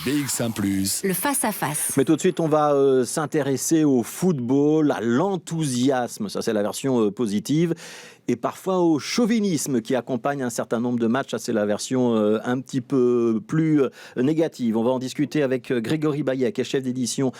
BX1+. Le face-à-face. Mais tout de suite, on va s'intéresser au football, à l'enthousiasme, ça c'est la version positive, et parfois au chauvinisme qui accompagne un certain nombre de matchs, ça c'est la version un petit peu plus négative. On va en discuter avec Grégory Baillet, qui est chef d'édition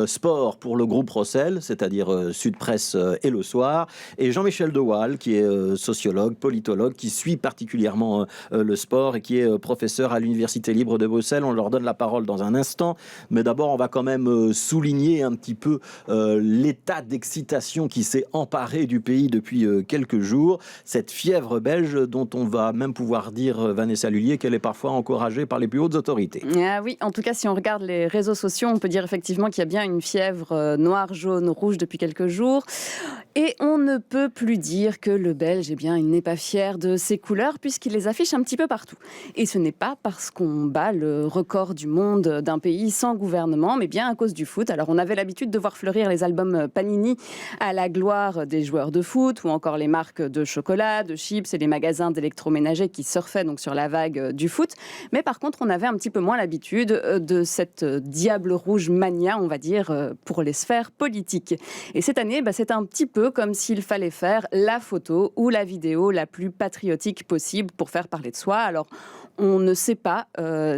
sport pour le groupe Rossel, c'est-à-dire Sud Presse et Le Soir, et Jean-Michel De Waal, qui est sociologue, politologue, qui suit particulièrement le sport et qui est professeur à l'Université libre de Bruxelles. On leur donne la parole dans un instant, mais d'abord on va quand même souligner un petit peu l'état d'excitation qui s'est emparé du pays depuis quelques jours, cette fièvre belge dont on va même pouvoir dire, Vanessa Lullier, qu'elle est parfois encouragée par les plus hautes autorités. Ah oui, en tout cas si on regarde les réseaux sociaux, on peut dire effectivement qu'il y a bien une fièvre noire, jaune, rouge depuis quelques jours. Et on ne peut plus dire que le Belge, il n'est pas fier de ses couleurs puisqu'il les affiche un petit peu partout. Et ce n'est pas parce qu'on bat le record du monde d'un pays sans gouvernement, mais bien à cause du foot. Alors on avait l'habitude de voir fleurir les albums Panini à la gloire des joueurs de foot, ou encore les marques de chocolat, de chips et les magasins d'électroménager qui surfaient donc sur la vague du foot. Mais par contre, on avait un petit peu moins l'habitude de cette diable rouge mania, on va dire, pour les sphères politiques. Et cette année, c'est un petit peu comme s'il fallait faire la photo ou la vidéo la plus patriotique possible pour faire parler de soi. Alors, on ne sait pas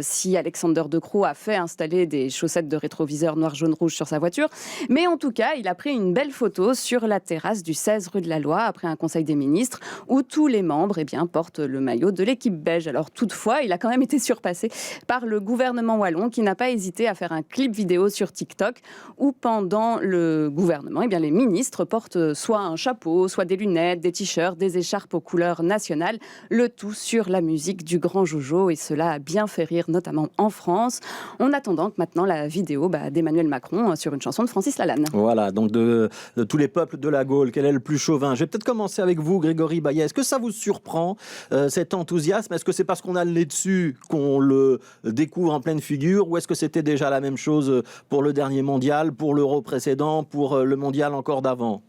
si Alexander De Croo a fait installer des chaussettes de rétroviseur noir, jaune, rouge sur sa voiture. Mais en tout cas, il a pris une belle photo sur la terrasse du 16 rue de la Loi après un conseil des ministres où tous les membres portent le maillot de l'équipe belge. Alors toutefois, il a quand même été surpassé par le gouvernement wallon qui n'a pas hésité à faire un clip vidéo sur TikTok où pendant le gouvernement, les ministres portent soit un chapeau, soit des lunettes, des t-shirts, des écharpes aux couleurs nationales, le tout sur la musique du grand Jojo, et cela a bien fait rire, notamment en France, en attendant que maintenant la vidéo d'Emmanuel Macron sur une chanson de Francis Lalanne. Voilà, donc de tous les peuples de la Gaule, quel est le plus chauvin? Je vais peut-être commencer avec vous, Grégory Baillet. Est-ce que ça vous surprend, cet enthousiasme? Est-ce que c'est parce qu'on a le nez dessus qu'on le découvre en pleine figure, ou est-ce que c'était déjà la même chose pour le dernier mondial, pour l'Euro précédent, pour le mondial encore d'avant?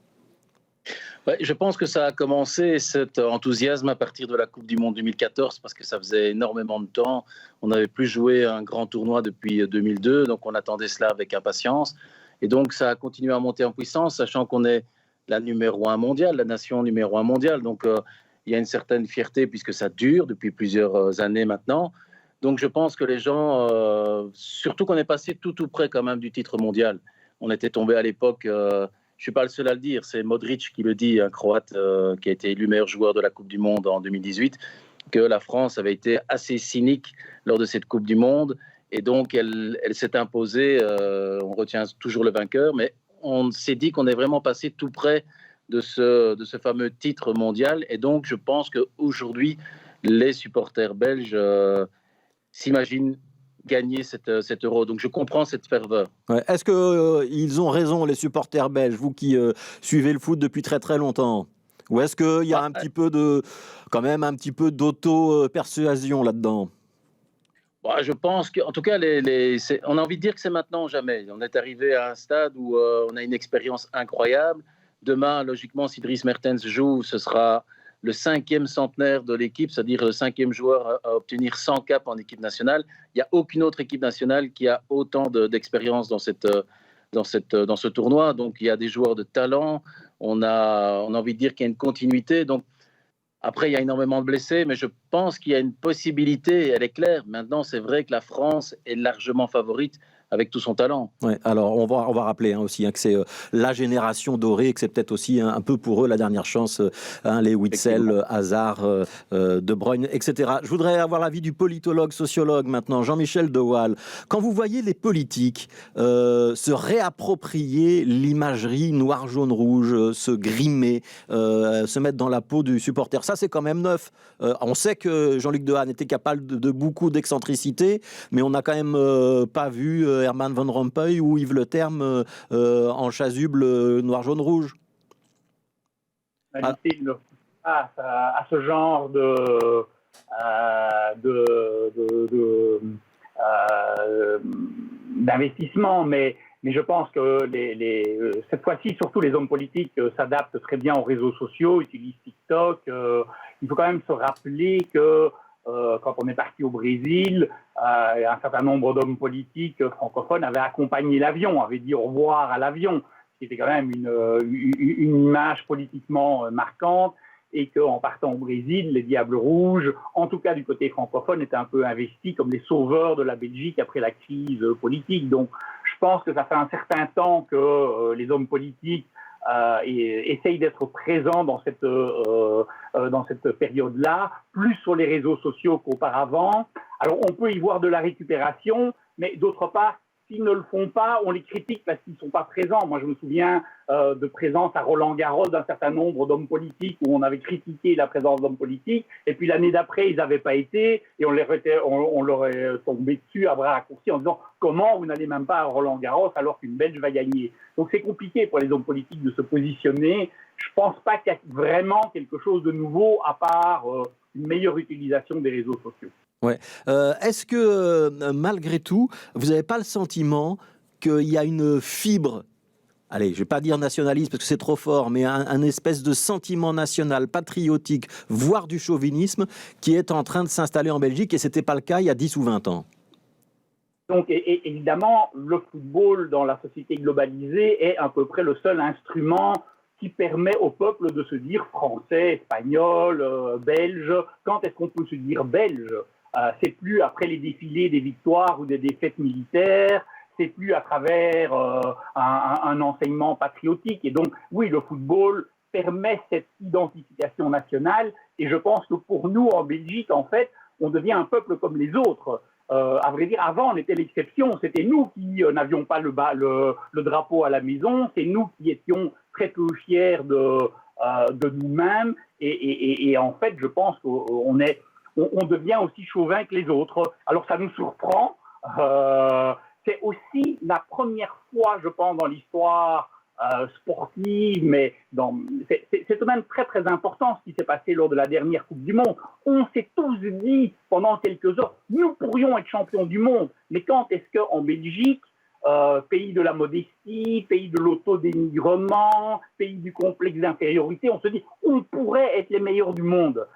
Ouais, je pense que ça a commencé, cet enthousiasme, à partir de la Coupe du Monde 2014, parce que ça faisait énormément de temps. On n'avait plus joué un grand tournoi depuis 2002, donc on attendait cela avec impatience. Et donc ça a continué à monter en puissance, sachant qu'on est la numéro 1 mondiale, la nation numéro 1 mondiale. Donc il y a une certaine fierté puisque ça dure depuis plusieurs années maintenant. Donc je pense que les gens, surtout qu'on est passé tout près quand même du titre mondial. On était tombé à l'époque... je ne suis pas le seul à le dire, c'est Modric qui le dit, un Croate qui a été élu meilleur joueur de la Coupe du Monde en 2018, que la France avait été assez cynique lors de cette Coupe du Monde, et donc elle s'est imposée, on retient toujours le vainqueur, mais on s'est dit qu'on est vraiment passé tout près de ce fameux titre mondial, et donc je pense qu'aujourd'hui, les supporters belges s'imaginent gagner cet euro. Donc je comprends cette ferveur. Ouais. Est-ce qu'ils ont raison, les supporters belges, vous qui suivez le foot depuis très très longtemps? Ou est-ce qu'il y a un petit peu d'auto-persuasion là-dedans? Je pense qu'en tout cas, on a envie de dire que c'est maintenant ou jamais. On est arrivé à un stade où on a une expérience incroyable. Demain, logiquement, si Dries Mertens joue, ce sera le 5e centenaire de l'équipe, c'est-à-dire le 5e joueur à obtenir 100 caps en équipe nationale. Il n'y a aucune autre équipe nationale qui a autant d'expérience dans ce tournoi. Donc, il y a des joueurs de talent. On a envie de dire qu'il y a une continuité. Donc, après, il y a énormément de blessés, mais je pense qu'il y a une possibilité, elle est claire. Maintenant, c'est vrai que la France est largement favorite avec tout son talent. Ouais, alors on va rappeler aussi que c'est la génération dorée, que c'est peut-être aussi un peu pour eux la dernière chance, les Witsel, Hazard, De Bruyne, etc. Je voudrais avoir l'avis du politologue, sociologue maintenant, Jean-Michel De Waal. Quand vous voyez les politiques se réapproprier l'imagerie noir, jaune, rouge, se grimer, se mettre dans la peau du supporter, ça c'est quand même neuf. On sait que Jean-Luc Dehaene était capable de beaucoup d'excentricité, mais on n'a quand même pas vu Herman Van Rompuy ou Yves Le Terme en chasuble noir, jaune, rouge. À ce genre d'investissement, mais je pense que cette fois-ci, surtout les hommes politiques s'adaptent très bien aux réseaux sociaux, utilisent TikTok. Il faut quand même se rappeler que quand on est parti au Brésil, un certain nombre d'hommes politiques francophones avaient accompagné l'avion, avaient dit au revoir à l'avion, ce qui était quand même une image politiquement marquante, et qu'en partant au Brésil, les Diables Rouges, en tout cas du côté francophone, étaient un peu investis comme les sauveurs de la Belgique après la crise politique. Donc je pense que ça fait un certain temps que les hommes politiques essayent d'être présents dans cette période-là, plus sur les réseaux sociaux qu'auparavant. Alors on peut y voir de la récupération, mais d'autre part, s'ils ne le font pas, on les critique parce qu'ils ne sont pas présents. Moi, je me souviens de présence à Roland-Garros d'un certain nombre d'hommes politiques où on avait critiqué la présence d'hommes politiques, et puis l'année d'après, ils n'avaient pas été, et on leur est tombé dessus à bras raccourcis en disant « Comment vous n'allez même pas à Roland-Garros alors qu'une Belge va gagner ?» Donc c'est compliqué pour les hommes politiques de se positionner. Je ne pense pas qu'il y a vraiment quelque chose de nouveau à part une meilleure utilisation des réseaux sociaux. Ouais. Est-ce que malgré tout, vous n'avez pas le sentiment qu'il y a une fibre, allez, je ne vais pas dire nationaliste parce que c'est trop fort, mais un espèce de sentiment national, patriotique, voire du chauvinisme, qui est en train de s'installer en Belgique, et ce n'était pas le cas il y a 10 ou 20 ans? Donc évidemment, le football dans la société globalisée est à peu près le seul instrument qui permet au peuple de se dire français, espagnol, belge. Quand est-ce qu'on peut se dire belge? C'est plus après les défilés des victoires ou des défaites militaires, c'est plus à travers un enseignement patriotique. Et donc, oui, le football permet cette identification nationale, et je pense que pour nous, en Belgique, en fait, on devient un peuple comme les autres. À vrai dire, avant, on était l'exception. C'était nous qui n'avions pas le drapeau à la maison, c'est nous qui étions très peu fiers de nous-mêmes, et en fait, je pense qu'on devient aussi chauvin que les autres. Alors ça nous surprend. C'est aussi la première fois, je pense, dans l'histoire sportive, mais c'est tout de même très très important ce qui s'est passé lors de la dernière Coupe du Monde. On s'est tous dit pendant quelques heures, nous pourrions être champions du monde, mais quand est-ce qu'en Belgique, pays de la modestie, pays de l'autodénigrement, pays du complexe d'infériorité, on se dit on pourrait être les meilleurs du monde.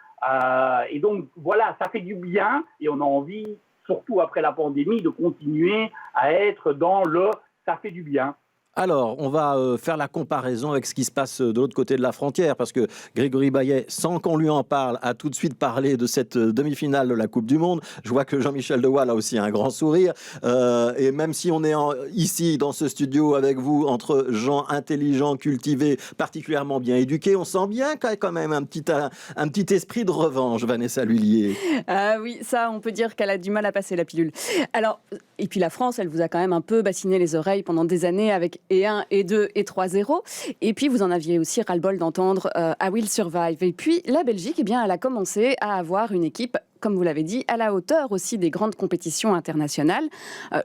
Et donc voilà, ça fait du bien, et on a envie, surtout après la pandémie, de continuer à être dans le « ça fait du bien ». Alors, on va faire la comparaison avec ce qui se passe de l'autre côté de la frontière, parce que Grégory Baillet, sans qu'on lui en parle, a tout de suite parlé de cette demi-finale de la Coupe du Monde. Je vois que Jean-Michel De Waal a aussi un grand sourire. Et même si on est ici, dans ce studio, avec vous, entre gens intelligents, cultivés, particulièrement bien éduqués, on sent bien qu'il y a quand même un petit esprit de revanche, Vanessa Lhuillier. Ah oui, ça, on peut dire qu'elle a du mal à passer la pilule. Alors, et puis la France, elle vous a quand même un peu bassiné les oreilles pendant des années avec et 1, et 2, et 3-0. Et puis, vous en aviez aussi ras-le-bol d'entendre I Will Survive. Et puis, la Belgique, eh bien, elle a commencé à avoir une équipe, comme vous l'avez dit, à la hauteur aussi des grandes compétitions internationales,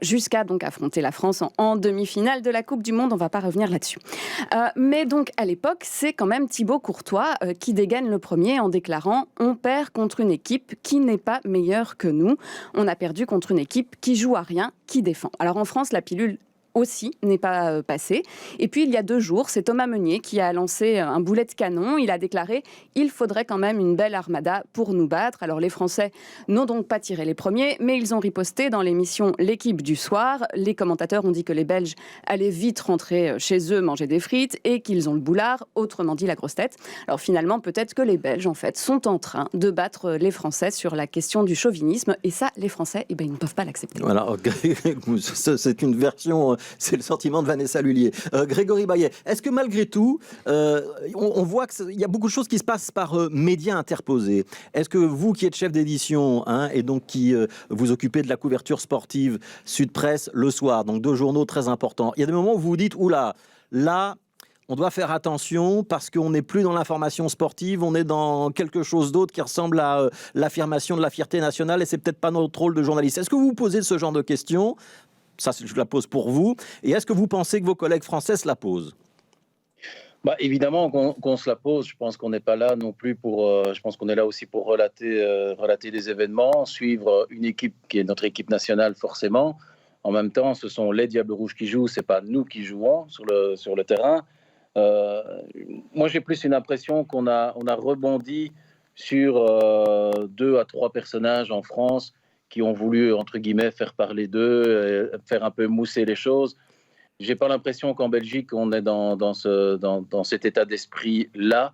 jusqu'à donc affronter la France en demi-finale de la Coupe du Monde. On ne va pas revenir là-dessus. Mais donc, à l'époque, c'est quand même Thibaut Courtois qui dégaine le premier en déclarant « On perd contre une équipe qui n'est pas meilleure que nous. On a perdu contre une équipe qui joue à rien, qui défend. » Alors en France, la pilule aussi n'est pas passé. Et puis il y a 2 jours, c'est Thomas Meunier qui a lancé un boulet de canon. Il a déclaré « Il faudrait quand même une belle armada pour nous battre ». Alors les Français n'ont donc pas tiré les premiers, mais ils ont riposté dans l'émission L'équipe du soir. Les commentateurs ont dit que les Belges allaient vite rentrer chez eux manger des frites et qu'ils ont le boulard, autrement dit la grosse tête. Alors finalement, peut-être que les Belges, en fait, sont en train de battre les Français sur la question du chauvinisme. Et ça, les Français, eh ben, ils ne peuvent pas l'accepter. Voilà, c'est une version... C'est le sentiment de Vanessa Lhuillier. Grégory Baillet, est-ce que malgré tout, on voit qu'il y a beaucoup de choses qui se passent par médias interposés. Est-ce que vous qui êtes chef d'édition et donc qui vous occupez de la couverture sportive Sud Presse le soir, donc 2 journaux très importants, il y a des moments où vous vous dites, oula, là, on doit faire attention parce qu'on n'est plus dans l'information sportive, on est dans quelque chose d'autre qui ressemble à l'affirmation de la fierté nationale, et c'est peut-être pas notre rôle de journaliste. Est-ce que vous vous posez ce genre de questions ? Ça, je la pose pour vous. Et est-ce que vous pensez que vos collègues français se la posent ? Évidemment qu'on se la pose. Je pense qu'on n'est pas là non plus pour... je pense qu'on est là aussi pour relater les événements, suivre une équipe qui est notre équipe nationale forcément. En même temps, ce sont les Diables Rouges qui jouent, c'est pas nous qui jouons sur le terrain. Moi, j'ai plus une impression qu'on a rebondi sur 2 à 3 personnages en France qui ont voulu, entre guillemets, faire parler d'eux, faire un peu mousser les choses. J'ai pas l'impression qu'en Belgique, on est dans cet état d'esprit-là.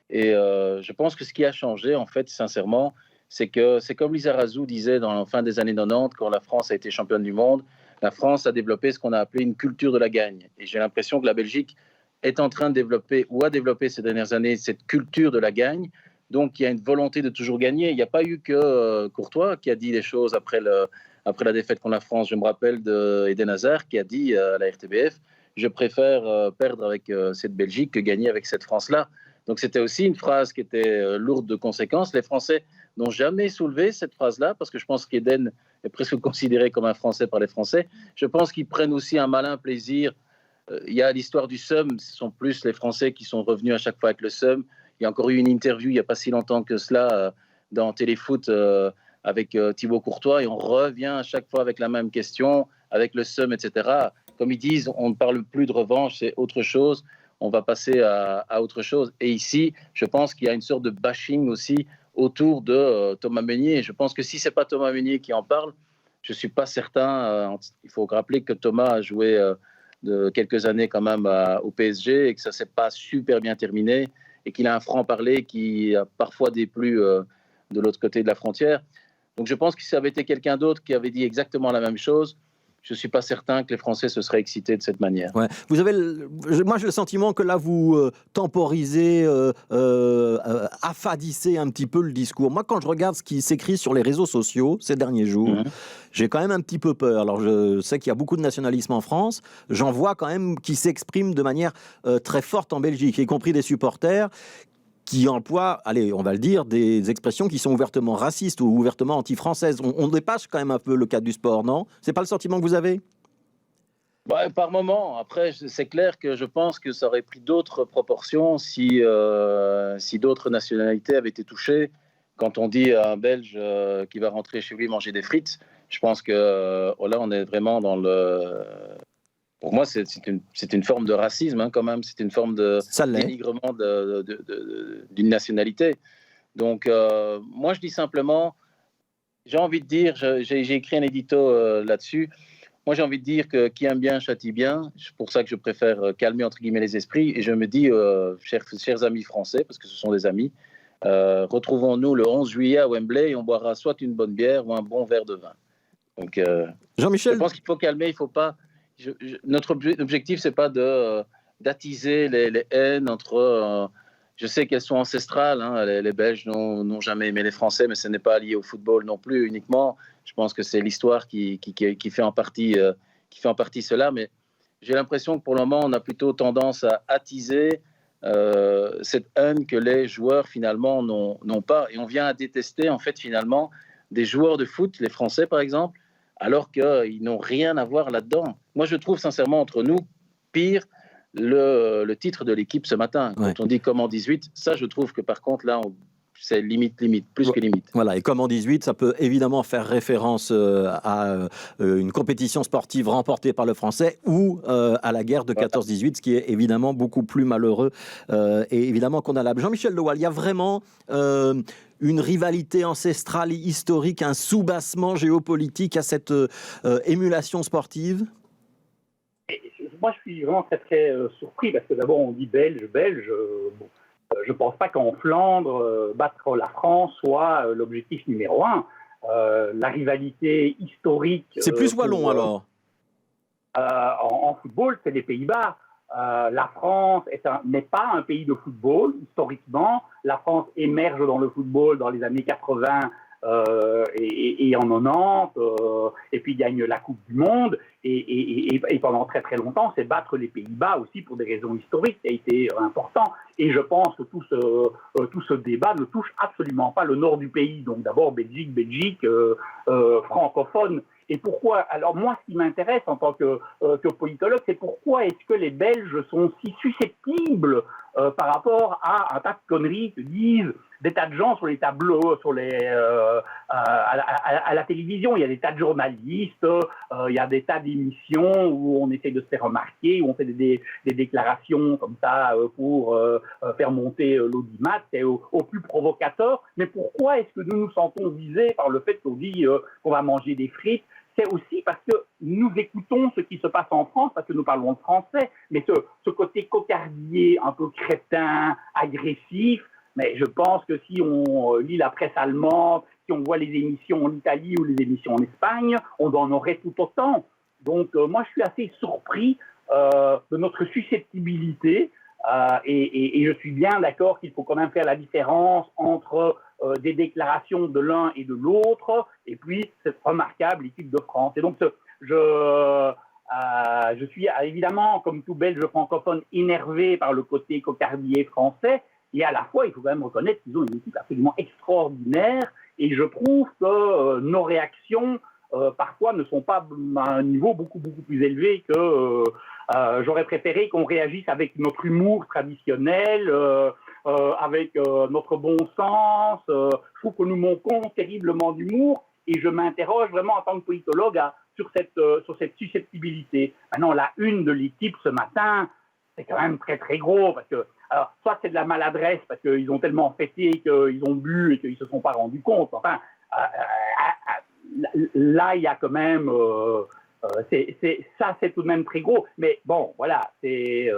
Et je pense que ce qui a changé, en fait, sincèrement, c'est que c'est comme Lisa Razou disait dans la fin des années 90, quand la France a été championne du monde, la France a développé ce qu'on a appelé une culture de la gagne. Et j'ai l'impression que la Belgique est en train de développer, ou a développé ces dernières années, cette culture de la gagne. Donc, il y a une volonté de toujours gagner. Il n'y a pas eu que Courtois qui a dit les choses après la défaite contre la France. Je me rappelle d'Eden Hazard qui a dit à la RTBF « Je préfère perdre avec cette Belgique que gagner avec cette France-là ». Donc, c'était aussi une phrase qui était lourde de conséquences. Les Français n'ont jamais soulevé cette phrase-là parce que je pense qu'Eden est presque considéré comme un Français par les Français. Je pense qu'ils prennent aussi un malin plaisir. Il y a l'histoire du seum. Ce sont plus les Français qui sont revenus à chaque fois avec le seum. Il y a encore eu une interview il n'y a pas si longtemps que cela dans Téléfoot avec Thibaut Courtois et on revient à chaque fois avec la même question, avec le seum, etc. Comme ils disent, on ne parle plus de revanche, c'est autre chose. On va passer à autre chose. Et ici, je pense qu'il y a une sorte de bashing aussi autour de Thomas Meunier. Je pense que si ce n'est pas Thomas Meunier qui en parle, je ne suis pas certain. Il faut rappeler que Thomas a joué de quelques années quand même au PSG et que ça ne s'est pas super bien terminé et qu'il a un franc-parler qui a parfois déplu de l'autre côté de la frontière. Donc je pense que si ça avait été quelqu'un d'autre qui avait dit exactement la même chose, je ne suis pas certain que les Français se seraient excités de cette manière. Ouais. Moi, j'ai le sentiment que là, vous temporisez, affadissez un petit peu le discours. Moi, quand je regarde ce qui s'écrit sur les réseaux sociaux ces derniers jours, j'ai quand même un petit peu peur. Alors, je sais qu'il y a beaucoup de nationalisme en France. J'en vois quand même qui s'expriment de manière très forte en Belgique, y compris des supporters qui emploient, allez, on va le dire, des expressions qui sont ouvertement racistes ou ouvertement anti-françaises. On dépasse quand même un peu le cadre du sport, non ? C'est pas le sentiment que vous avez ? Ouais, par moment. Après, c'est clair que je pense que ça aurait pris d'autres proportions si d'autres nationalités avaient été touchées. Quand on dit à un Belge qui va rentrer chez lui manger des frites, je pense que là, on est vraiment dans le... Pour moi, c'est une forme de racisme, hein, quand même. C'est une forme de dénigrement d'une nationalité. Donc, moi, je dis simplement, j'ai envie de dire, j'ai écrit un édito là-dessus. Moi, j'ai envie de dire que qui aime bien châtie bien. C'est pour ça que je préfère calmer, entre guillemets, les esprits. Et je me dis, chers amis français, parce que ce sont des amis, retrouvons-nous le 11 juillet à Wembley et on boira soit une bonne bière ou un bon verre de vin. Donc, Jean-Michel, je pense qu'il faut calmer, il ne faut pas... notre objectif, c'est pas d'attiser les haines entre. Je sais qu'elles sont ancestrales. Hein, les Belges n'ont jamais aimé les Français, mais ce n'est pas lié au football non plus uniquement. Je pense que c'est l'histoire qui fait en partie cela. Mais j'ai l'impression que pour le moment, on a plutôt tendance à attiser cette haine que les joueurs finalement n'ont pas, et on vient à détester en fait finalement des joueurs de foot, les Français par exemple, alors qu'ils n'ont rien à voir là-dedans. Moi, je trouve sincèrement entre nous pire le titre de l'équipe ce matin. Quand on dit comme en 18, ça, je trouve que par contre, là, c'est limite, plus que limite. Voilà, et comme en 18, ça peut évidemment faire référence à une compétition sportive remportée par le Français ou à la guerre de 14-18, ce qui est évidemment beaucoup plus malheureux et évidemment condamnable. Jean-Michel Lewal, il y a vraiment... une rivalité ancestrale historique, un soubassement géopolitique à cette émulation sportive ? Moi, je suis vraiment très, très surpris parce que d'abord, on dit belge. Je ne pense pas qu'en Flandre, battre la France soit l'objectif numéro 1. La rivalité historique... C'est plus wallon alors en football, c'est les Pays-Bas. La France n'est pas un pays de football, historiquement. La France émerge dans le football dans les années 80 et en 90, et puis gagne la Coupe du Monde. Et pendant très très longtemps, c'est battre les Pays-Bas aussi pour des raisons historiques qui a été important. Et je pense que tout ce débat ne touche absolument pas le nord du pays. Donc d'abord Belgique, francophone. Et pourquoi ? Alors moi, ce qui m'intéresse en tant que politologue, c'est pourquoi est-ce que les Belges sont si susceptibles par rapport à un tas de conneries que disent des tas de gens sur les tableaux, à la télévision. Il y a des tas de journalistes, il y a des tas d'émissions où on essaie de se faire remarquer, où on fait des déclarations comme ça pour faire monter l'audimat. C'est au plus provocateur. Mais pourquoi est-ce que nous nous sentons visés par le fait qu'on dit qu'on va manger des frites? C'est aussi parce que nous écoutons ce qui se passe en France, parce que nous parlons le français, mais ce côté cocardier, un peu crétin, agressif, mais je pense que si on lit la presse allemande, si on voit les émissions en Italie ou les émissions en Espagne, on en aurait tout autant. Donc moi, je suis assez surpris de notre susceptibilité et je suis bien d'accord qu'il faut quand même faire la différence entre des déclarations de l'un et de l'autre, et puis cette remarquable équipe de France. Et donc, je suis évidemment, comme tout Belge francophone, énervé par le côté cocardier français, et à la fois, il faut quand même reconnaître qu'ils ont une équipe absolument extraordinaire, et je trouve que nos réactions, parfois, ne sont pas à un niveau beaucoup, beaucoup plus élevé que... j'aurais préféré qu'on réagisse avec notre humour traditionnel, avec notre bon sens. Je trouve que nous manquons terriblement d'humour, et je m'interroge vraiment en tant que politologue sur cette susceptibilité. Maintenant, la une de l'équipe ce matin, c'est quand même très très gros, parce que alors, soit c'est de la maladresse, parce qu'ils ont tellement fêté qu'ils ont bu et qu'ils ne se sont pas rendus compte. Enfin, là, il y a quand même... c'est tout de même très gros. Mais bon, voilà, c'est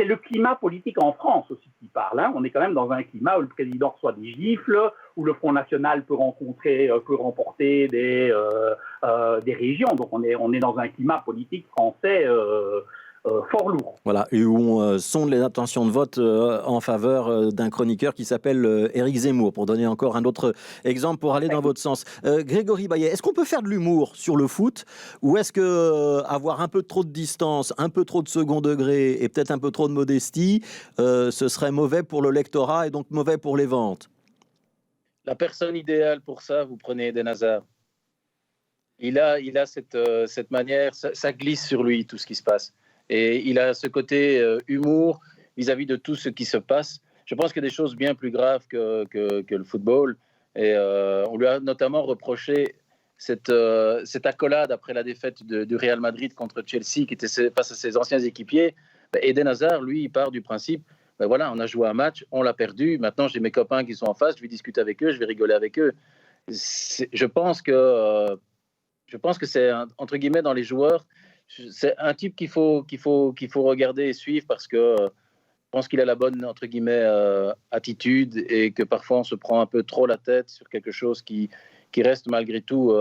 le climat politique en France aussi qui parle. Hein. On est quand même dans un climat où le président reçoit des gifles, où le Front National peut remporter des régions. Donc on est dans un climat politique français fort lourd. Voilà, et où on sonde les intentions de vote en faveur d'un chroniqueur qui s'appelle Éric Zemmour, pour donner encore un autre exemple pour aller dans votre sens. Grégory Baillet, est-ce qu'on peut faire de l'humour sur le foot, ou est-ce que avoir un peu trop de distance, un peu trop de second degré et peut-être un peu trop de modestie, ce serait mauvais pour le lectorat et donc mauvais pour les ventes? La personne idéale pour ça, vous prenez Eden Hazard. Il a cette manière, ça glisse sur lui tout ce qui se passe. Et il a ce côté humour vis-à-vis de tout ce qui se passe. Je pense qu'il y a des choses bien plus graves que le football. Et on lui a notamment reproché cette accolade après la défaite du Real Madrid contre Chelsea, qui était face à ses anciens équipiers. Eden Hazard, lui, il part du principe, voilà, on a joué un match, on l'a perdu. Maintenant, j'ai mes copains qui sont en face, je vais discuter avec eux, je vais rigoler avec eux. Je pense que c'est, entre guillemets, dans les joueurs, c'est un type qu'il faut regarder et suivre, parce que je pense qu'il a la bonne, entre guillemets, attitude, et que parfois on se prend un peu trop la tête sur quelque chose qui reste malgré tout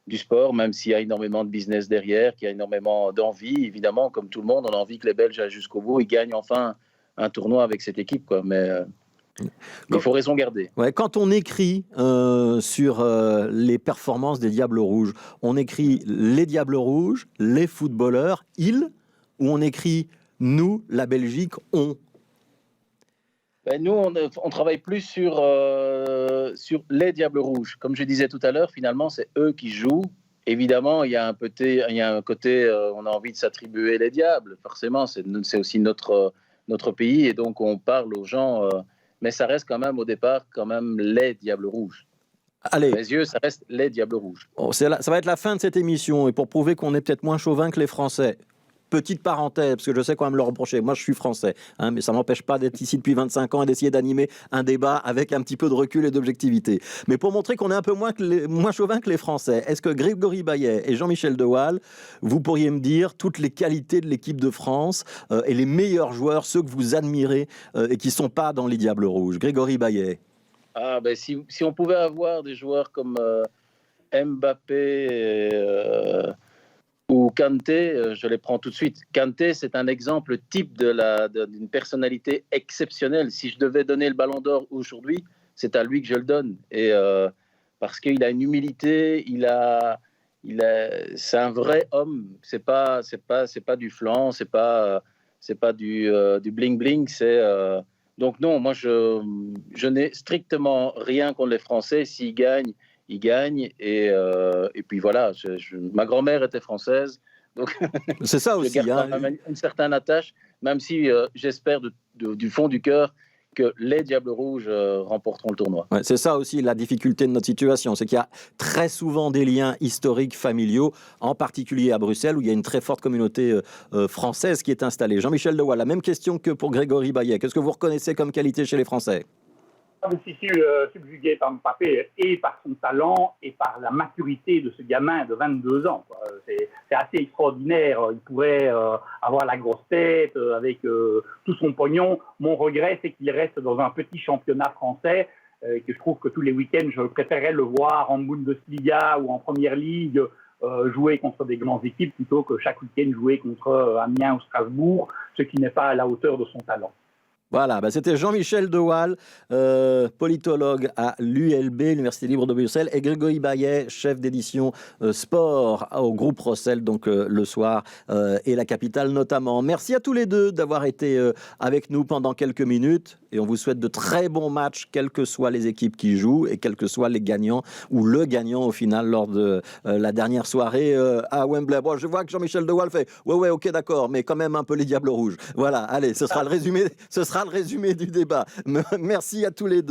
du sport, même s'il y a énormément de business derrière, qu'il y a énormément d'envie. Évidemment, comme tout le monde, on a envie que les Belges aillent jusqu'au bout, ils gagnent enfin un tournoi avec cette équipe, quoi. Mais il faut raison garder. Ouais, quand on écrit sur les performances des Diables Rouges, on écrit les Diables Rouges, les footballeurs, ils, ou on écrit nous, la Belgique, on? Nous, on travaille plus sur les Diables Rouges. Comme je disais tout à l'heure, finalement, c'est eux qui jouent. Évidemment, il y a un côté, on a envie de s'attribuer les Diables. Forcément, c'est aussi notre pays, et donc on parle aux gens... mais ça reste quand même, au départ, quand même les Diables Rouges. Allez. Mes yeux, ça reste les Diables Rouges. Bon, ça va être la fin de cette émission, et pour prouver qu'on est peut-être moins chauvin que les Français, petite parenthèse, parce que je sais qu'on va me le reprocher, moi je suis français, hein, mais ça ne m'empêche pas d'être ici depuis 25 ans et d'essayer d'animer un débat avec un petit peu de recul et d'objectivité. Mais pour montrer qu'on est un peu moins chauvin que les Français, est-ce que Grégory Baillet et Jean-Michel Dewael, vous pourriez me dire toutes les qualités de l'équipe de France et les meilleurs joueurs, ceux que vous admirez et qui ne sont pas dans les Diables Rouges? Grégory Baillet. Si on pouvait avoir des joueurs comme Mbappé ou Kanté, je les prends tout de suite. Kanté, c'est un exemple type d'une personnalité exceptionnelle. Si je devais donner le Ballon d'Or aujourd'hui, c'est à lui que je le donne. Et parce qu'il a une humilité, c'est un vrai homme. C'est pas du flan, c'est pas du bling bling. Donc non, moi je n'ai strictement rien contre les Français. S'ils gagnent, ils gagnent. Et puis voilà, ma grand-mère était française, Donc, C'est ça je aussi. garde quand même une certaine attache, même si j'espère du fond du cœur que les Diables Rouges remporteront le tournoi. Ouais, c'est ça aussi la difficulté de notre situation, c'est qu'il y a très souvent des liens historiques, familiaux, en particulier à Bruxelles, où il y a une très forte communauté française qui est installée. Jean-Michel Dewaal, la même question que pour Grégory Baillet. Qu'est-ce que vous reconnaissez comme qualité chez les Français? Je suis subjugué par Mbappé et par son talent et par la maturité de ce gamin de 22 ans. C'est assez extraordinaire. Il pourrait avoir la grosse tête avec tout son pognon. Mon regret, c'est qu'il reste dans un petit championnat français que je trouve que tous les week-ends, je préférerais le voir en Bundesliga ou en Première Ligue jouer contre des grandes équipes plutôt que chaque week-end jouer contre Amiens ou Strasbourg, ce qui n'est pas à la hauteur de son talent. Voilà, c'était Jean-Michel Dewaal, politologue à l'ULB, l'Université libre de Bruxelles, et Grégory Baillet, chef d'édition sport au groupe Rossel, donc le soir, et la capitale notamment. Merci à tous les deux d'avoir été avec nous pendant quelques minutes, et on vous souhaite de très bons matchs, quelles que soient les équipes qui jouent, et quels que soient les gagnants, ou le gagnant au final, lors de la dernière soirée à Wembley. Bon, je vois que Jean-Michel Dewaal fait « Ouais, ok, d'accord, mais quand même un peu les Diables Rouges ». Voilà, allez, ce sera le résumé du débat. Merci à tous les deux.